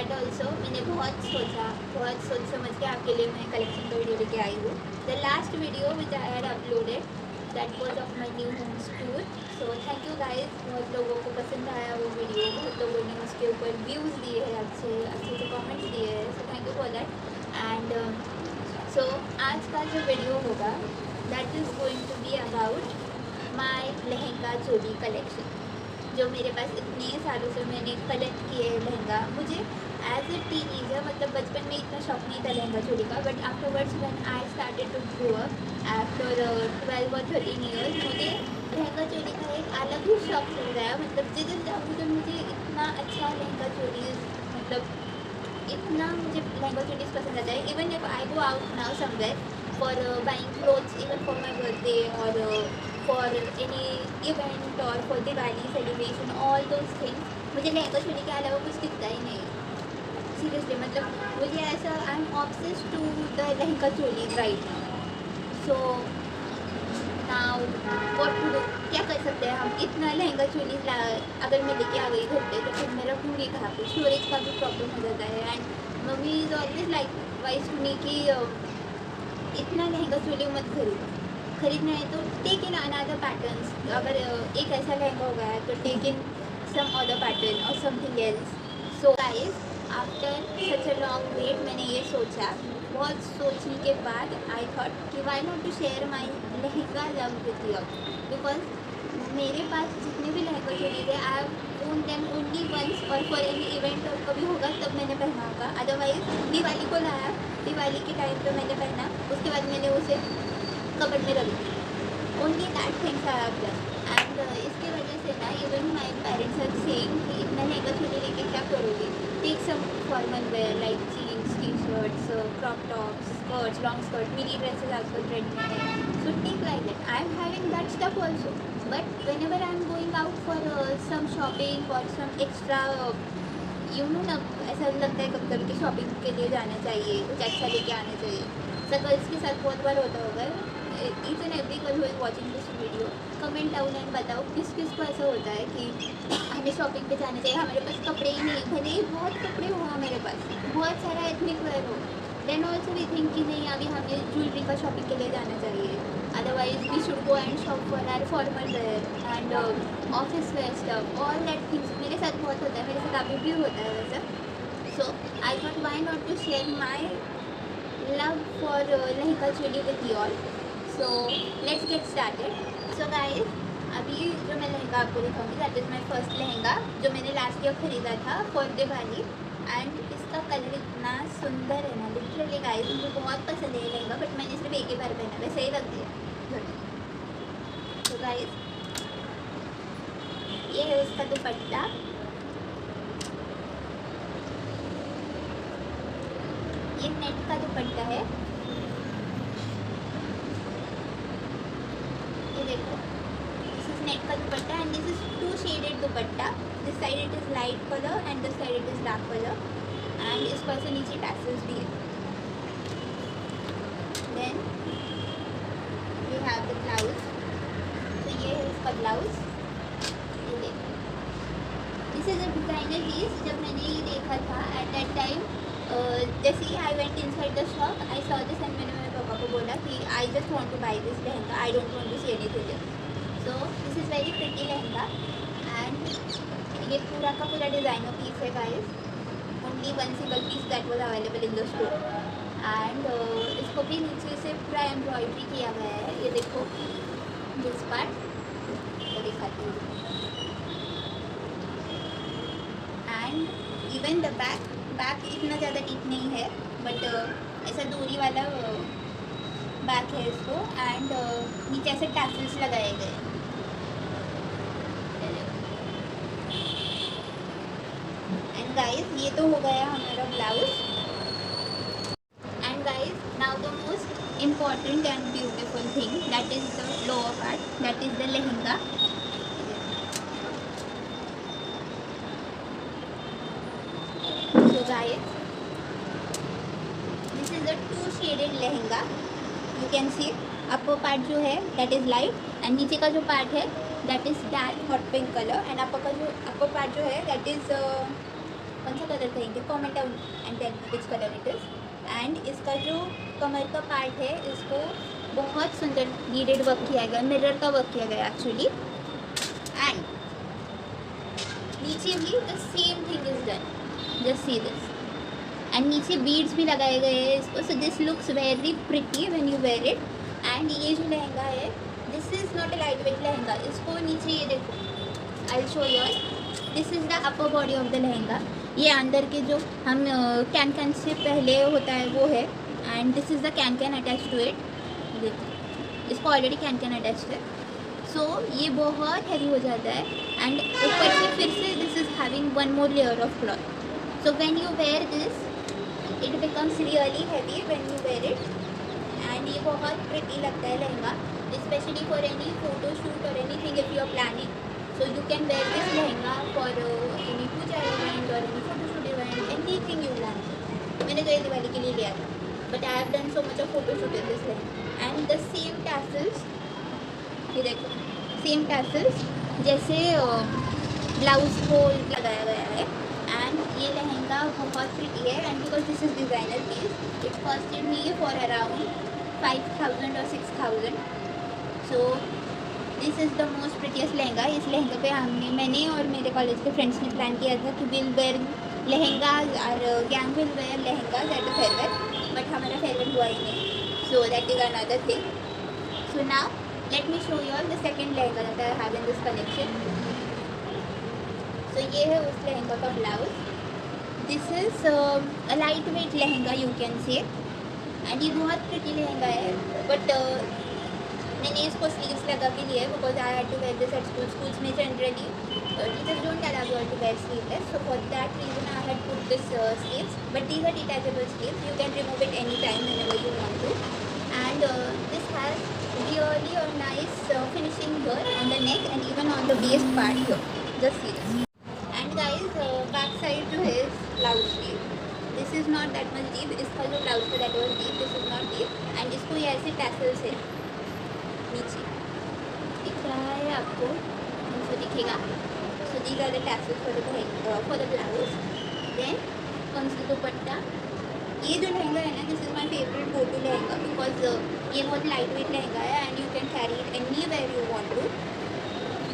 That also मैंने बहुत सोच समझ के आपके लिए मैं कलेक्शन का वीडियो लेके आई हूँ. The last video which I had uploaded that was of my new homes tour. So thank you guys. बहुत लोगों को पसंद आया वो वीडियो. बहुत लोगों ने उसके ऊपर व्यूज़ दिए हैं, अच्छे अच्छे कमेंट्स दिए हैं. So thank you for that. And so आज का जो वीडियो होगा that is going to be about my lehenga choli collection, जो मेरे पास इतने सालों से मैंने कलेक्ट किए लहंगा. मुझे एज ए टीनेजर मतलब बचपन में इतना शौक नहीं था लहंगा चोली का, but afterwards when I started to grow up after 12 और 13 ईयर्स मुझे लहंगा चोली का एक अलग ही शौक चल गया. मतलब जिस जाऊँ तो मुझे इतना अच्छा लहंगा चोली, मतलब इतना मुझे लहंगा चोली पसंद आता है. Even if I go out now somewhere for buying clothes, even for my birthday और for any event or for Diwali celebration, all those things, मुझे लहंगा चोली के अलावा कुछ दिखता ही नहीं. सीरियसली मतलब मुझे ऐसा I am obsessed to the lehenga choli right now. So now what to do, क्या कर सकते हैं हम. इतना लहंगा चोली अगर मैं लेके आ गई घर पे तो फिर मैं रखूँगी कहाँ पे. स्टोरेज का भी प्रॉब्लम हो जाता है. And mummy is always like wise to me कि इतना लहंगा चोली मत खरीदना है तो टेक इन अनदर पैटर्न्स. अगर एक ऐसा लहंगा हो गया तो take in some other pattern और something else. So guys, after such a long wait मैंने ये सोचा, बहुत सोचने के बाद आई थॉट कि why not to share my lehenga love with you. Because मेरे पास जितने भी लहंगा चोली थे I have own them only once, और फॉर एनी इवेंट और कभी होगा तब मैंने पहना होगा. अदरवाइज दिवाली को लाया, दिवाली के टाइम पे मैंने पहना, उसके बाद मैंने उसे कबर्ड में रख दी. Only that things I have done. And इसकी वजह से ना even my parents are saying कि इतना लहंगा चोली लेके क्या करोगे. Take some formal wear like jeans, T shirts, crop tops, skirts, long skirt, mini dresses आजकल ट्रेंड में है. So take like that. I am having that stuff also, but whenever I am going out for some shopping और some extra you know ना, ऐसा लगता है कभी कभी कि शॉपिंग के लिए जाना चाहिए, कुछ अच्छा लेके आना चाहिए. सब गर्ल्स के साथ बहुत बार होता होगा. Each and every girl who is watching this video, comment down and बताओ किस किस को ऐसा होता है कि हमें शॉपिंग पे जाना चाहिए, हमारे पास कपड़े ही नहीं है. भले ही बहुत कपड़े हो हमारे पास, बहुत सारा एथनिक वेयर हो, देन ऑल्सो वी थिंक कि नहीं अभी हमें ज्वेलरी का शॉपिंग के लिए जाना चाहिए. Otherwise we should go and shop for our formal wear and office wear stuff, all that things. मेरे साथ बहुत होता है, मेरे साथ अभी भी होता है वैसा. So I thought why not to share my love for lehenga choli with you all. So let's get started. So guys, अभी जो मैं लहंगा आपको दिखाऊंगी that is my first lehenga जो मैंने लास्ट ईयर ख़रीदा था फॉर दिवाली. एंड इसका कलर इतना सुंदर है ना, लिटरली गाइस मुझे बहुत पसंद है ये लहंगा, बट मैंने सिर्फ एक ही बार पहना, वैसे ही रख दिया. तो गाइस ये है उसका दुपट्टा. ये नेट का दुपट्टा है. ये देखो, दिस इज नेट का dupatta and this is two shaded dupatta. This side it is light colour and this side it is dark colour. And इस पर से नीचे टैसल्स भी है. Then we have the blouse. तो ये है इसका ब्लाउज. ये देखो, this is a designer piece. जब मैंने ये देखा था एट दैट टाइम, जैसे ही I went inside the shop I saw this and मैंने मेरे पापा को बोला कि I just want to buy this lehenga, I don't want to see anything else. So this is very pretty lehenga. And ये पूरा का पूरा डिज़ाइनर पीस है guys. Only one single piece that was available in the store. And इसको भी नीचे से पूरा एम्ब्रॉयडरी किया गया है. ये देखो दिस पार्ट तो दिखाती हूँ. एंड इवन द बैक इतना ज़्यादा डीप नहीं है, बट ऐसा दूरी वाला बैक है इसको. एंड नीचे ऐसे टैसल्स लगाए गए. एंड गाइस ये तो हो गया हमारा blouse. And guys now the most important and beautiful thing that is the lower part, that is the lehenga. So guys, this is a two shaded lehenga. You can see upper part जो है that is light and नीचे का जो part है that is dark hot pink color. and upper part जो है that is कौन सा कलर कहेंगे, comment down and tell me which colour it is. And इसका जो कमर का पार्ट है इसको बहुत सुंदर नीडेड वर्क किया गया, मिरर का वर्क किया गया एक्चुअली। एंड नीचे भी the same thing is done, just see this. And नीचे बीड्स भी लगाए गए हैं इसको, so this looks very pretty when you wear it. And ये जो लहंगा है, this is not a light weight lehenga. इसको नीचे ये देखो, I will show you, this is the upper body of the lehenga. ये अंदर के जो हम कैन से पहले होता है वो है, and this is the can attach to it. देखो इसको ऑलरेडी कैन अटैच है, सो ये बहुत हैवी हो जाता है। एंड ऊपर से फिर से this is having one more layer of cloth, so when you wear this it becomes really heavy when you wear it. And ये बहुत प्रिटी लगता है lehenga, specially for any photo shoot और anything if you are planning, so you can wear this lehenga for any puja event or any photo shoot event, anything you want. मैंने तो ये दिवाली के लिए लिया था, but I have done so much of photo shoot in this lehenga. And the same tassels, ये देखो same tassels जैसे ब्लाउज को लगाया गया है। एंड ये लहंगा बहुत प्रिटी है, and because this is designer piece, it costed me for around 5,000 or 6,000. So this is the most prettiest lehenga. इस लहंगे पे मैंने और मेरे कॉलेज के फ्रेंड्स ने प्लान किया था कि विल वेयर लहंगा और gang will wear lehenga at the farewell, but हमारा फेयरवेल हुआ ही नहीं, so that is another thing. So now let me show you all the second lehenga that I have in this collection. So ये है उस लहंगा का blouse. This is a light weight lehenga you can say, and ये बहुत pretty lehenga है, but मैंने इसको sleeves लगा के लिए because I had to wear this at schools में generally teachers don't allow you to wear sleeveless, so for that reason I had put this sleeves, but these are detachable sleeves, you can remove it any time whenever you want to. And this has really a nice finishing here on the neck and even on the waist part here, just see this. And guys back side जो है blouse sleeve, this is not that much deep, इसका जो blouse का that was deep, this is not deep. And इसको ये ऐसे tassels है नीचे दिख रहा है आपको, हमको दिखेगा। So these are the tassels for the blouse. Then comes the dupatta. ये जो लहंगा है ना, this is my favourite go to lehenga because ये बहुत लाइट वेट लहंगा है and you can carry it anywhere you want to.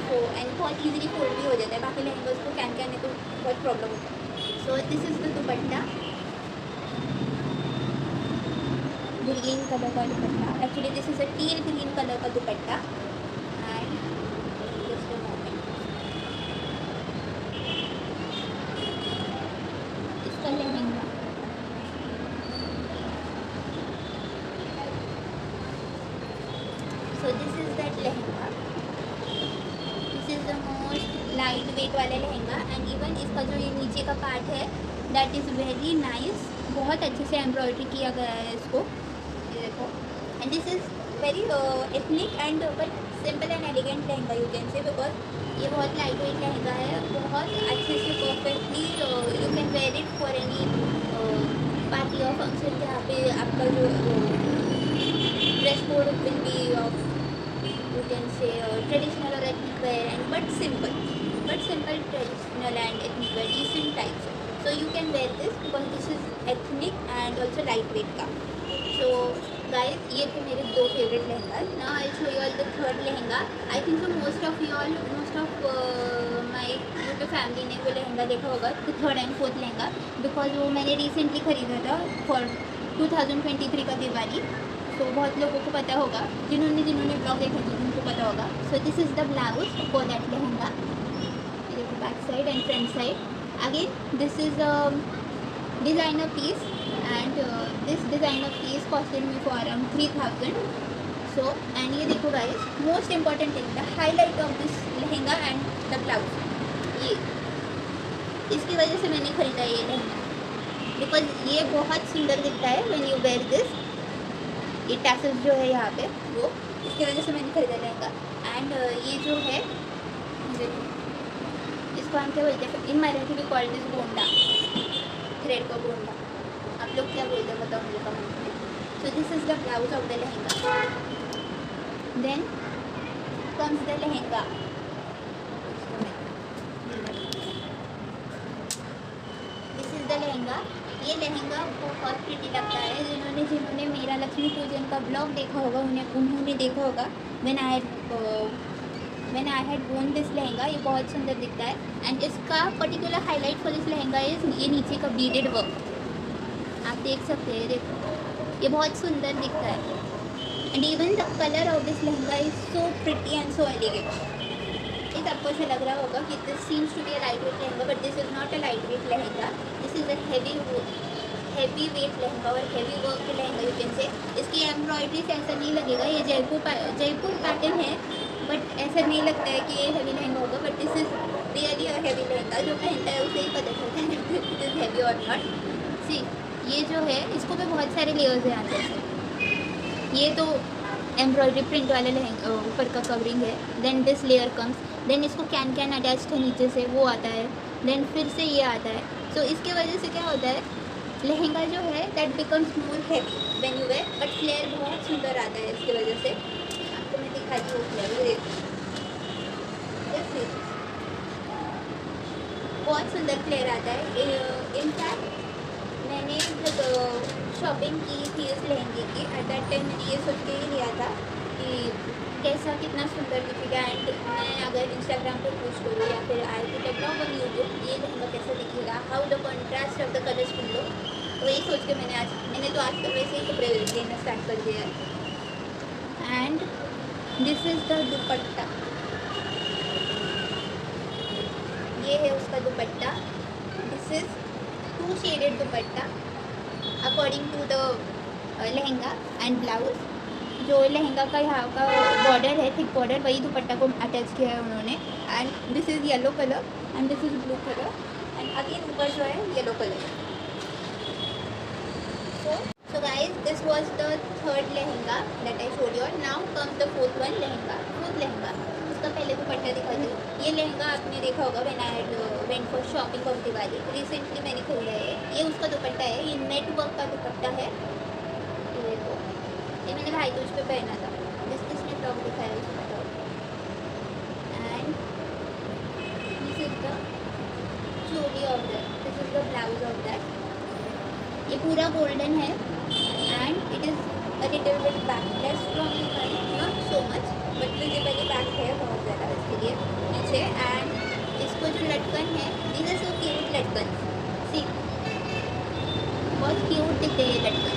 So and बहुत easily fold भी हो जाता है, बाकी लहंगा उसको कैन करने को बहुत प्रॉब्लम होता है। So this is the dupatta, green colour का dupatta, actually this is a teal green colour का dupatta. And just a moment, इसका lehenga so this is that lehenga, this is the most light weight वाला लहंगा। एंड इवन इसका जो ये नीचे का पार्ट है दैट इज़ वेरी नाइस, बहुत अच्छे से एम्ब्रॉयडरी किया गया है इसको, देखो। And this is very ethnic and but simple and elegant lehenga you can say, because ये बहुत लाइट वेट लहंगा है, बहुत अच्छे से perfectly you can wear it for any party और फंक्शन जहाँ पे आपका जो dress code will be of you can say traditional और ethnic wear and but simple traditional and ethnic wear decent types, so you can wear this because this is ethnic and also light weight का। So guys ये थे मेरे दो favourite lehenga. Now I show you all the third lehenga. I think so most of my YouTube family ने वो लहंगा देखा होगा, the third and fourth lehenga, because वो मैंने रिसेंटली ख़रीदा था फॉर 2023 का दिवाली। सो बहुत लोगों को पता होगा, जिन्होंने ब्लॉग देखा था उनको पता होगा। सो this is the blouse for that lehenga, back side and front side. Again this is designer piece and this designer piece costed me for around 3,000. So and ये देखो guys, most important thing, the highlight of this lehenga and the blouse, ये इसकी वजह से मैंने ख़रीदा ये lehenga because ये बहुत सुंदर दिखता है when you wear this। ये टैसल्स जो है यहाँ पे वो इसकी वजह से मैंने ख़रीदा लहंगा। एंड ये जो है इसको हम क्या बोलते हैं इन मराठी भी कॉल्ड दिस गोंडा, थ्रेड का गोंडा, आप लोग क्या बोलते हैं बताओ मुझे कमेंट में। So this is the blouse of the lehenga. Then comes the lehenga. Lehenga. ये लहंगा बहुत प्रिटी लगता है। जिन्होंने मेरा लक्ष्मी पूजन का ब्लॉग देखा होगा उन्होंने देखा होगा व्हेन आई हैड वोन दिस लहंगा। ये बहुत सुंदर दिखता है। एंड इसका particular highlight for this lehenga is ये नीचे का बीडेड वर्क, आप देख सकते हैं। देखो ये बहुत सुंदर दिखता है। And even the colour of this lehenga is so pretty and so elegant. इस आपको ऐसा लग रहा होगा कि this seems to be a light weight lehenga, but this is not a light weight lehenga. This is a heavy weight lehenga और heavy work के lehenga you can से। इसकी एम्ब्रॉयडरी से ऐसा नहीं लगेगा। ये जयपुर पैटर्न है, बट ऐसा नहीं लगता है कि ये हैवी लहंगा होगा। But this is really a heavy lehenga. जो पहनता है उसे ही पता चलता है कि दिस इज़ हैवी और नॉट। सी ये जो है इसको भी बहुत सारे लेयर्स हैं अंदर से। ये तो एम्ब्रॉयडरी प्रिंट वाले लहंगा ऊपर का कवरिंग है। Then this layer comes, then इसको कैन अटैच है नीचे से, वो आता है। देन फिर से ये आता है। सो इसके वजह से क्या होता है, लहंगा जो है that becomes more heavy when you wear, but flare बहुत सुंदर आता है इसकी वजह से। आपको मैं दिखाती हूँ फ्लेयर, बहुत सुंदर फ्लेयर आता है। इनफैक्ट मैंने जब शॉपिंग की थी इस लहंगे की, एट दैट टाइम मैंने ये सोच के ही लिया था कि कैसा कितना सुंदर दिखेगा। एंड मैं अगर इंस्टाग्राम पर पोस्ट करूँ या फिर I put a blog on YouTube, ये लहंगा कैसा दिखेगा, how the contrast of the colours will look. तो यही सोच के मैंने तो आजकल वैसे ही कपड़े लेना स्टार्ट कर दिया है। And this is the dupatta, ये है उसका dupatta. This is 2 shaded dupatta according to the lehenga and blouse. जो लहंगा का यहाँ का बॉर्डर है, थिक बॉर्डर, वही दुपट्टा को अटैच किया है उन्होंने। And this is yellow colour and this is blue colour and again ऊपर जो है yellow colour. So guys, this was the third lehenga that I showed you. Now comes the fourth one, lehenga. Fourth lehenga, उसका पहले दुपट्टा दिखाती हूँ। ये लहंगा आपने देखा होगा when I went for shopping of Diwali. Recently मैंने खरीदा है। ये उसका दुपट्टा है। ये नेट वर्क का दुपट्टा है। ये देखो, ये मैंने भाई दूज पे पहना था, जिसने टॉप दिखाया उसका top. And this is the choli of that, this is the blouse of that. ये पूरा गोल्डन है and it is a little bit backless from not so much, but visibly back है बहुत ज़्यादा इसके लिए नीचे। एंड इसको जो लटकन है, दिस इज सो क्यूट लटकन। सी बहुत क्यूट दिखते हैं ये लटकन,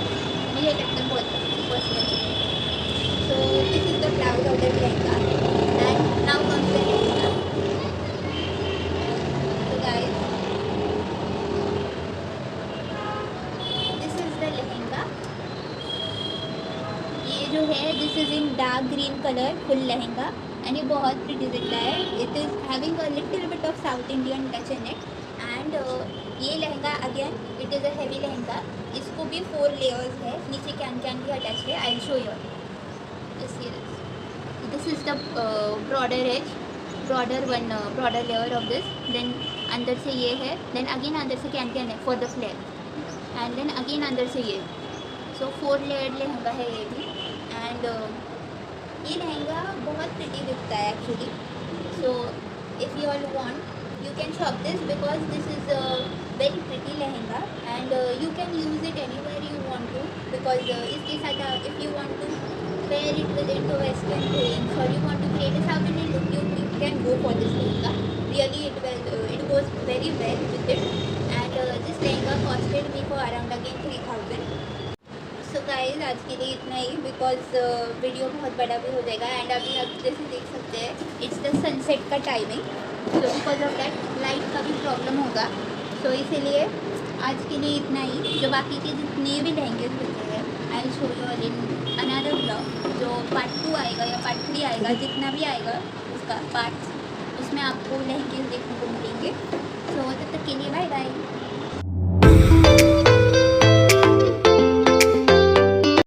मुझे लटकन बहुत पसंद personally. So this is the blouse of the lehenga and now comes the lehenga. तो गाइस लहंगा ये जो है this is in dark green colour full lehenga and ये बहुत प्रिटी दिखता है। It is having a little bit of south Indian touch in it. And ये lehenga again it is a heavy lehenga. इसको भी 4 लेयर्स है, नीचे कैन भी अटैच है। I show you this is the border edge, border layer of this. Then अंदर से ये है, देन अगेन अंदर से कैन है for the flare and then again अंदर से ये। सो 4 लेयर्ड लहंगा है ये भी। एंड ये लहंगा बहुत प्रिटी दिखता है actually. So if you all want you can shop this because this is a very pretty lehenga and you can use it anywhere you want to. Because इसके साथ if you want to wear it with into western things और you want to create a south Indian look, you can go for this lehenga. Really it goes very well with it। And this lehenga costed me for around again 3000। So guys आज के लिए इतना ही, because video बहुत बड़ा भी हो जाएगा। And अभी आप जैसे देख सकते हैं इट्स द सनसेट का timing, so because of that light का भी प्रॉब्लम होगा। सो इसीलिए आज के लिए इतना ही। जो बाकी के जितने भी लहंगे बचे हैं आई will show you in another blog. जो पार्ट 2 आएगा या पार्ट 3 आएगा, जितना भी आएगा उसका पार्ट, उसमें आपको लहंगे देखने को मिलेंगे। सो तब तक के लिए बाय बाय।